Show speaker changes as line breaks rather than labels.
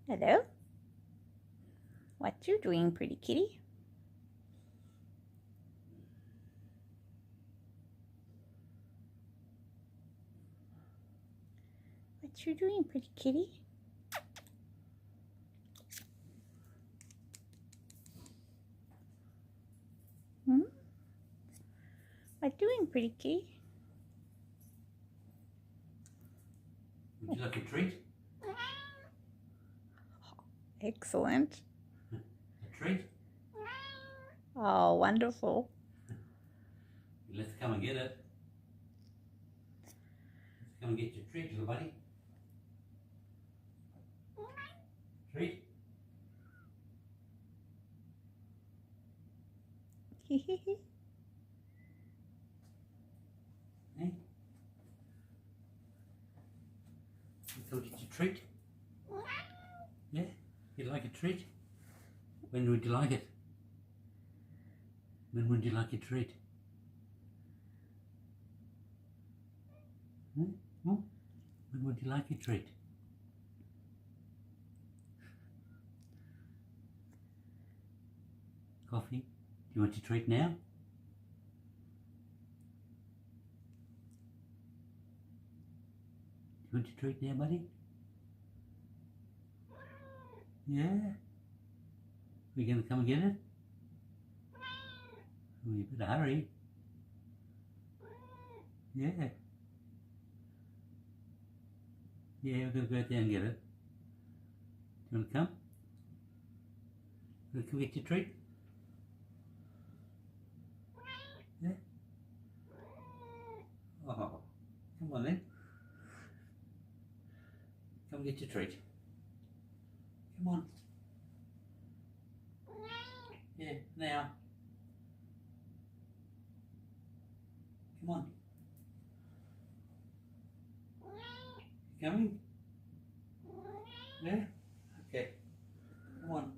Hello? What you doing, pretty kitty? What you doing, pretty kitty? Hmm? What doing, pretty kitty?
Would you like a treat?
Excellent.
A treat?
Oh, wonderful.
Let's come and get it. Let's come and get your treat, little buddy. Treat? Hey? You thought it's a treat? Yeah? You'd like a treat? When would you like it? When would you like a treat? Hmm? Hmm? When would you like a treat? Coffee? Do you want your treat now? Do you want your treat now, buddy? Yeah? We gonna come and get it? Oh, you better hurry. Yeah. Yeah, we're gonna go out there and get it. Do you wanna come? Wanna come get your treat? Yeah? Oh, come on then. Come get your treat. Come on. Yeah, now. Come on. You coming? Yeah? Okay. Come on.